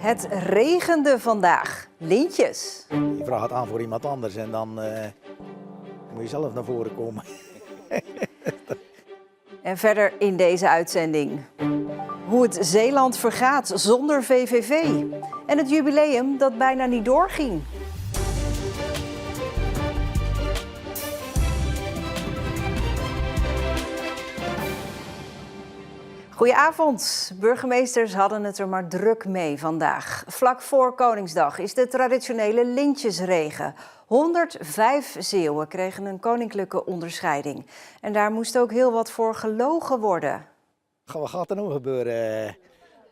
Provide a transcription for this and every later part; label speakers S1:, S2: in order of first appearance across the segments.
S1: Het regende vandaag. Lintjes.
S2: Je vraagt het aan voor iemand anders en dan moet je zelf naar voren komen.
S1: En verder in deze uitzending. Hoe het Zeeland vergaat zonder VVV. En het jubileum dat bijna niet doorging. Goedenavond. Burgemeesters hadden het er maar druk mee vandaag. Vlak voor Koningsdag is de traditionele lintjesregen. 105 Zeeuwen kregen een koninklijke onderscheiding. En daar moest ook heel wat voor gelogen worden.
S2: Wat gaat er nou gebeuren?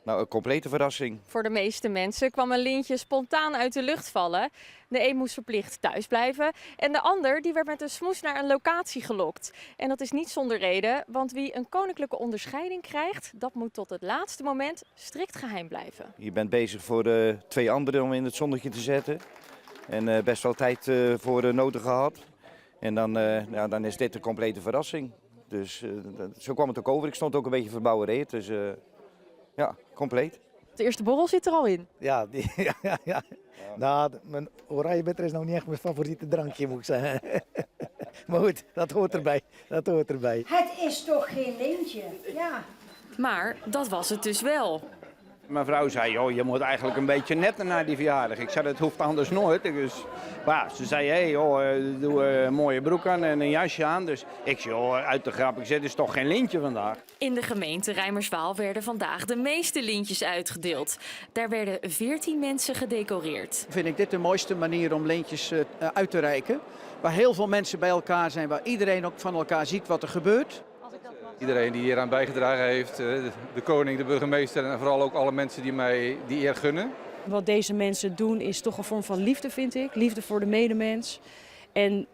S3: Nou, een complete verrassing.
S4: Voor de meeste mensen kwam een lintje spontaan uit de lucht vallen. De een moest verplicht thuis blijven en de ander die werd met een smoes naar een locatie gelokt. En dat is niet zonder reden, want wie een koninklijke onderscheiding krijgt, dat moet tot het laatste moment strikt geheim blijven.
S3: Je bent bezig voor de twee anderen om in het zonnetje te zetten. En best wel tijd voor nodig gehad. En dan is dit een complete verrassing. Dus zo kwam het ook over. Ik stond ook een beetje verbouwereerd, dus ja, compleet.
S4: De eerste borrel zit er al in.
S2: Ja, ja. Nou, mijn oranje bitter is nou niet echt mijn favoriete drankje, moet ik zeggen. Maar goed, dat hoort erbij.
S5: Het is toch geen lintje? Ja.
S4: Maar dat was het dus wel.
S6: Mijn vrouw zei, joh, je moet eigenlijk een beetje netter naar die verjaardag. Ik zei, dat hoeft anders nooit. Dus, ze zei, hey, doe een mooie broek aan en een jasje aan. Dus ik zei, uit de grap, ik zei, het is toch geen lintje vandaag.
S4: In de gemeente Rijmerswaal werden vandaag de meeste lintjes uitgedeeld. Daar werden 14 mensen gedecoreerd.
S7: Vind ik dit de mooiste manier om lintjes uit te reiken. Waar heel veel mensen bij elkaar zijn, waar iedereen ook van elkaar ziet wat er gebeurt.
S8: Iedereen die hier aan bijgedragen heeft, de koning, de burgemeester en vooral ook alle mensen die mij die eer gunnen.
S9: Wat deze mensen doen is toch een vorm van liefde, vind ik. Liefde voor de medemens. En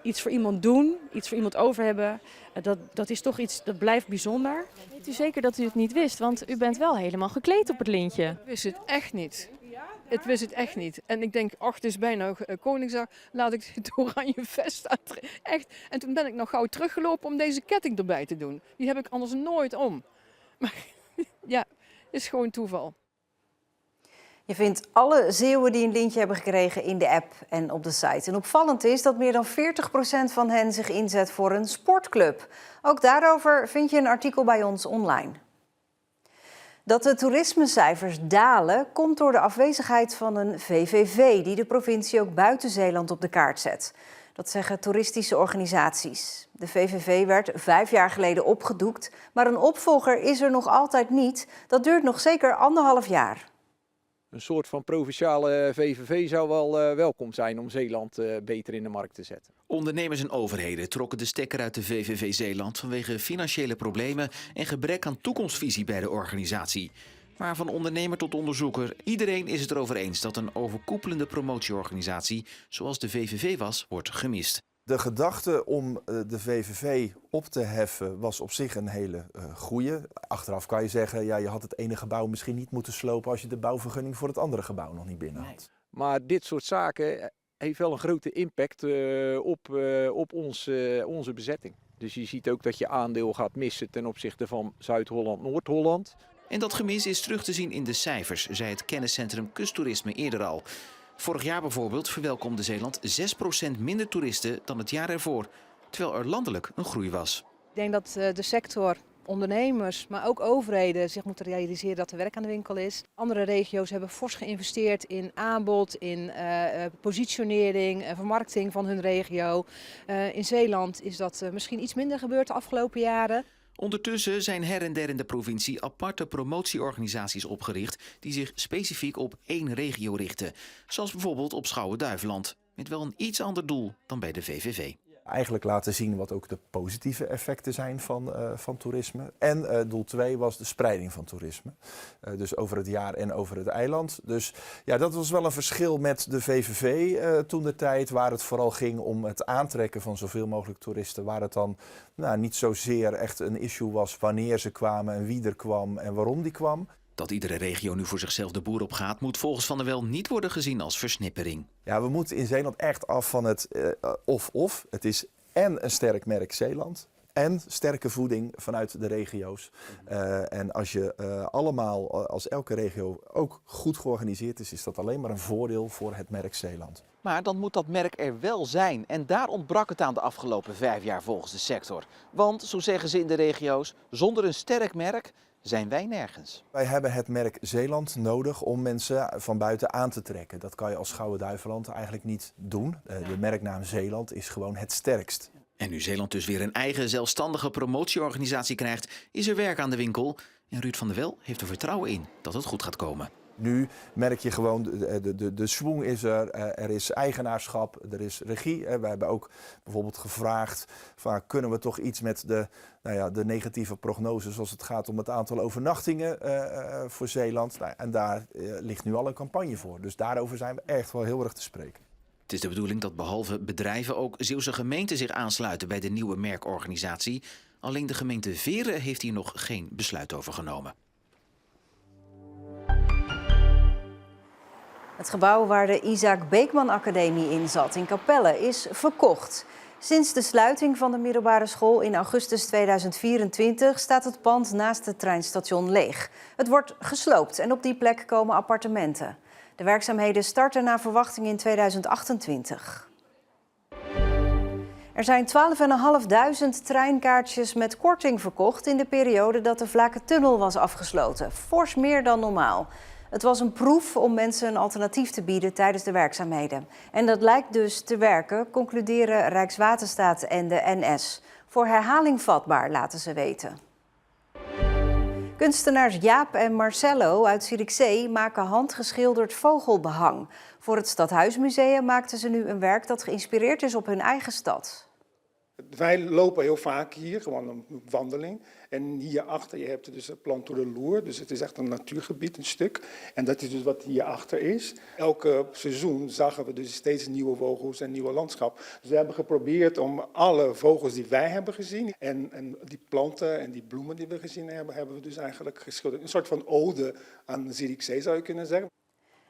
S9: iets voor iemand doen, iets voor iemand over hebben, dat is toch iets dat blijft bijzonder.
S4: Weet u zeker dat u het niet wist? Want u bent wel helemaal gekleed op het lintje.
S10: Ik wist het echt niet. Ik wist het echt niet. En ik denk, ach, het is bijna Koningsdag, laat ik het oranje vest aantrekken. Echt. En toen ben ik nog gauw teruggelopen om deze ketting erbij te doen. Die heb ik anders nooit om. Maar ja, het is gewoon toeval.
S1: Je vindt alle Zeeuwen die een lintje hebben gekregen in de app en op de site. En opvallend is dat meer dan 40% van hen zich inzet voor een sportclub. Ook daarover vind je een artikel bij ons online. Dat de toerismecijfers dalen komt door de afwezigheid van een VVV... die de provincie ook buiten Zeeland op de kaart zet. Dat zeggen toeristische organisaties. De VVV werd 5 jaar geleden opgedoekt, maar een opvolger is er nog altijd niet. Dat duurt nog zeker 1,5 jaar.
S7: Een soort van provinciale VVV zou wel welkom zijn om Zeeland beter in de markt te zetten.
S11: Ondernemers en overheden trokken de stekker uit de VVV Zeeland vanwege financiële problemen en gebrek aan toekomstvisie bij de organisatie. Maar van ondernemer tot onderzoeker, iedereen is het erover eens dat een overkoepelende promotieorganisatie zoals de VVV was, wordt gemist.
S12: De gedachte om de VVV op te heffen was op zich een hele goeie. Achteraf kan je zeggen, ja, je had het ene gebouw misschien niet moeten slopen als je de bouwvergunning voor het andere gebouw nog niet binnen had.
S7: Nee. Maar dit soort zaken heeft wel een grote impact op onze bezetting. Dus je ziet ook dat je aandeel gaat missen ten opzichte van Zuid-Holland, Noord-Holland.
S11: En dat gemis is terug te zien in de cijfers, zei het kenniscentrum Kusttoerisme eerder al. Vorig jaar bijvoorbeeld verwelkomde Zeeland 6% minder toeristen dan het jaar ervoor, terwijl er landelijk een groei was.
S9: Ik denk dat de sector, ondernemers, maar ook overheden zich moeten realiseren dat er werk aan de winkel is. Andere regio's hebben fors geïnvesteerd in aanbod, in positionering, vermarkting van hun regio. In Zeeland is dat misschien iets minder gebeurd de afgelopen jaren.
S11: Ondertussen zijn her en der in de provincie aparte promotieorganisaties opgericht die zich specifiek op één regio richten. Zoals bijvoorbeeld op Schouwen-Duiveland, met wel een iets ander doel dan bij de VVV.
S12: Eigenlijk laten zien wat ook de positieve effecten zijn van toerisme. En doel 2 was de spreiding van toerisme. Dus over het jaar en over het eiland. Dus ja, dat was wel een verschil met de VVV toentertijd, waar het vooral ging om het aantrekken van zoveel mogelijk toeristen. Waar het dan niet zozeer echt een issue was wanneer ze kwamen en wie er kwam en waarom die kwam.
S11: Dat iedere regio nu voor zichzelf de boer op gaat, moet volgens Van der Wel niet worden gezien als versnippering.
S12: Ja, we moeten in Zeeland echt af van het of-of. Het is en een sterk merk Zeeland en sterke voeding vanuit de regio's. En als je als elke regio ook goed georganiseerd is dat alleen maar een voordeel voor het merk Zeeland.
S13: Maar dan moet dat merk er wel zijn. En daar ontbrak het aan de afgelopen 5 jaar volgens de sector. Want, zo zeggen ze in de regio's, zonder een sterk merk zijn wij nergens.
S12: Wij hebben het merk Zeeland nodig om mensen van buiten aan te trekken. Dat kan je als Schouwen-Duiveland eigenlijk niet doen. De merknaam Zeeland is gewoon het sterkst.
S11: En nu Zeeland dus weer een eigen zelfstandige promotieorganisatie krijgt, is er werk aan de winkel. En Ruud van der Wel heeft er vertrouwen in dat het goed gaat komen.
S12: Nu merk je gewoon, de schwung is er is eigenaarschap, er is regie. We hebben ook bijvoorbeeld gevraagd, kunnen we toch iets met de negatieve prognoses als het gaat om het aantal overnachtingen voor Zeeland. En daar ligt nu al een campagne voor. Dus daarover zijn we echt wel heel erg te spreken.
S11: Het is de bedoeling dat behalve bedrijven ook Zeeuwse gemeenten zich aansluiten bij de nieuwe merkorganisatie. Alleen de gemeente Veren heeft hier nog geen besluit over genomen.
S1: Het gebouw waar de Isaac Beekman Academie in zat, in Capelle, is verkocht. Sinds de sluiting van de middelbare school in augustus 2024 staat het pand naast het treinstation leeg. Het wordt gesloopt en op die plek komen appartementen. De werkzaamheden starten naar verwachting in 2028. Er zijn 12.500 treinkaartjes met korting verkocht in de periode dat de Vlakentunnel was afgesloten. Fors meer dan normaal. Het was een proef om mensen een alternatief te bieden tijdens de werkzaamheden. En dat lijkt dus te werken, concluderen Rijkswaterstaat en de NS. Voor herhaling vatbaar, laten ze weten. Kunstenaars Jaap en Marcello uit Zierikzee maken handgeschilderd vogelbehang. Voor het Stadhuismuseum maakten ze nu een werk dat geïnspireerd is op hun eigen stad.
S14: Wij lopen heel vaak hier, gewoon een wandeling. En hierachter, je hebt dus het Planto de Loer, dus het is echt een natuurgebied, een stuk. En dat is dus wat hierachter is. Elke seizoen zagen we dus steeds nieuwe vogels en nieuwe landschap. Dus we hebben geprobeerd om alle vogels die wij hebben gezien en die planten en die bloemen die we gezien hebben, hebben we dus eigenlijk geschilderd. Een soort van ode aan Zierikzee zou je kunnen zeggen.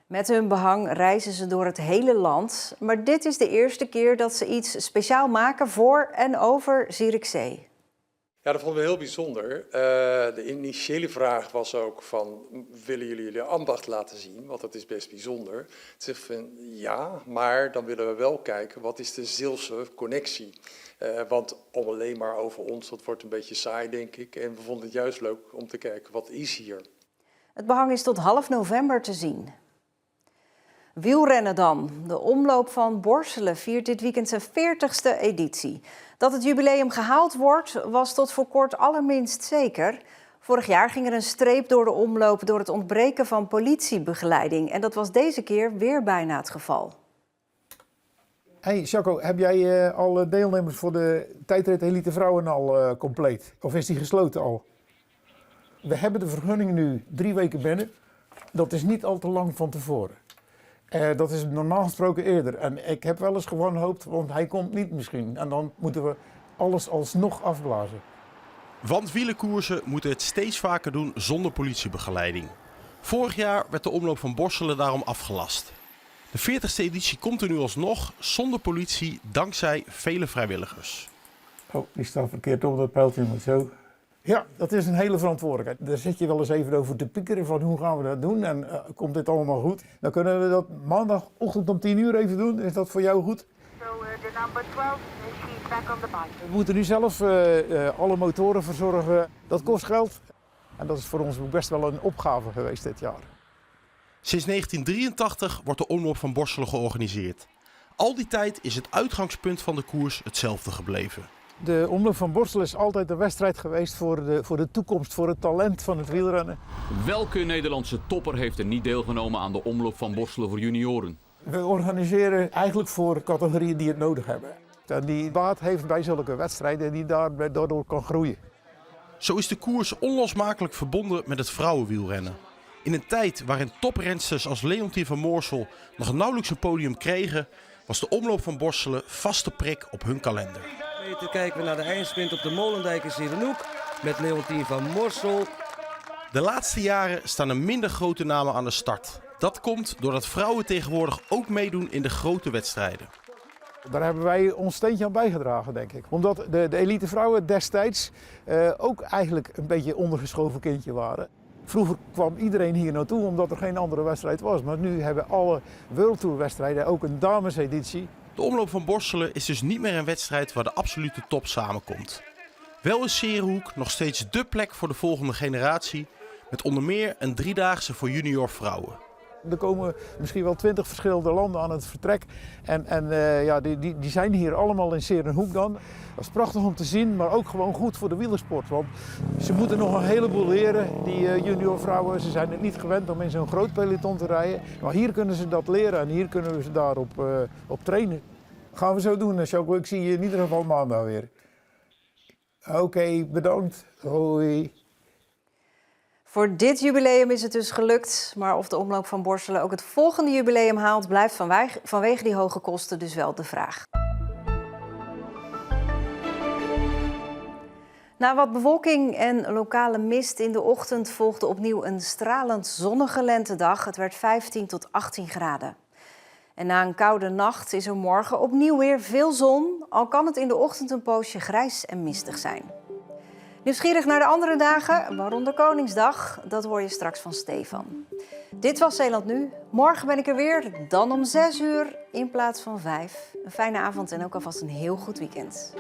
S1: Met hun behang reizen ze door het hele land. Maar dit is de eerste keer dat ze iets speciaal maken voor en over Zierikzee.
S15: Ja, dat vonden we heel bijzonder. De initiële vraag was ook van, willen jullie ambacht laten zien? Want dat is best bijzonder. Ze zegt van, ja, maar dan willen we wel kijken, wat is de Zeelse connectie? Want om alleen maar over ons, dat wordt een beetje saai, denk ik. En we vonden het juist leuk om te kijken, wat is hier?
S1: Het behang is tot half november te zien. Wielrennen dan. De omloop van Borselen viert dit weekend zijn 40ste editie. Dat het jubileum gehaald wordt, was tot voor kort allerminst zeker. Vorig jaar ging er een streep door de omloop door het ontbreken van politiebegeleiding. En dat was deze keer weer bijna het geval.
S16: Hey Jacco, heb jij alle deelnemers voor de tijdrit Elite Vrouwen al compleet? Of is die gesloten al? We hebben de vergunning nu 3 weken binnen. Dat is niet al te lang van tevoren. Dat is normaal gesproken eerder. En ik heb wel eens gewoon gehoopt, want hij komt niet misschien. En dan moeten we alles alsnog afblazen.
S17: Want wielerkoersen moeten het steeds vaker doen zonder politiebegeleiding. Vorig jaar werd de omloop van Borselen daarom afgelast. De 40ste editie komt er nu alsnog zonder politie, dankzij vele vrijwilligers.
S16: Oh, die staat verkeerd op, dat pijltje moet zo. Ja, dat is een hele verantwoordelijkheid. Daar zit je wel eens even over te piekeren van hoe gaan we dat doen en komt dit allemaal goed. Dan kunnen we dat maandagochtend om 10 uur even doen. Is dat voor jou goed? We moeten nu zelf alle motoren verzorgen. Dat kost geld. En dat is voor ons best wel een opgave geweest dit jaar.
S17: Sinds 1983 wordt de omloop van Borselen georganiseerd. Al die tijd is het uitgangspunt van de koers hetzelfde gebleven.
S16: De omloop van Borselen is altijd een wedstrijd geweest voor de toekomst, voor het talent van het wielrennen.
S18: Welke Nederlandse topper heeft er niet deelgenomen aan de omloop van Borselen voor junioren?
S16: We organiseren eigenlijk voor categorieën die het nodig hebben. En die baat heeft bij zulke wedstrijden die daardoor kan groeien.
S17: Zo is de koers onlosmakelijk verbonden met het vrouwenwielrennen. In een tijd waarin toprensters als Leontien van Moorsel nog nauwelijks een podium kregen, was de omloop van Borselen vaste prik op hun kalender.
S19: Dan kijken we naar de eindsprint op de Molendijk in Sierenhoek met Leontien van Moorsel.
S17: De laatste jaren staan er minder grote namen aan de start. Dat komt doordat vrouwen tegenwoordig ook meedoen in de grote wedstrijden.
S16: Daar hebben wij ons steentje aan bijgedragen, denk ik. Omdat de elitevrouwen destijds ook eigenlijk een beetje ondergeschoven kindje waren. Vroeger kwam iedereen hier naartoe omdat er geen andere wedstrijd was. Maar nu hebben alle World Tour wedstrijden ook een dameseditie.
S17: De omloop van Borselen is dus niet meer een wedstrijd waar de absolute top samenkomt. Wel is 's Heerenhoek nog steeds dé plek voor de volgende generatie, met onder meer een 3-daagse voor junior vrouwen.
S16: Er komen misschien wel 20 verschillende landen aan het vertrek. Die zijn hier allemaal in 's Heerenhoek dan. Dat is prachtig om te zien, maar ook gewoon goed voor de wielersport. Want ze moeten nog een heleboel leren, die junior vrouwen. Ze zijn het niet gewend om in zo'n groot peloton te rijden. Maar hier kunnen ze dat leren en hier kunnen we ze daarop op trainen. Gaan we zo doen, Choco. Ik zie je in ieder geval maandag weer. Oké, bedankt. Hoi.
S1: Voor dit jubileum is het dus gelukt, maar of de omloop van Borselen ook het volgende jubileum haalt, blijft vanwege die hoge kosten dus wel de vraag. Na wat bewolking en lokale mist in de ochtend volgde opnieuw een stralend zonnige lentedag. Het werd 15 tot 18 graden. En na een koude nacht is er morgen opnieuw weer veel zon, al kan het in de ochtend een poosje grijs en mistig zijn. Nieuwsgierig naar de andere dagen, waaronder Koningsdag, dat hoor je straks van Stefan. Dit was Zeeland Nu. Morgen ben ik er weer, dan om 6 uur in plaats van 5. Een fijne avond en ook alvast een heel goed weekend.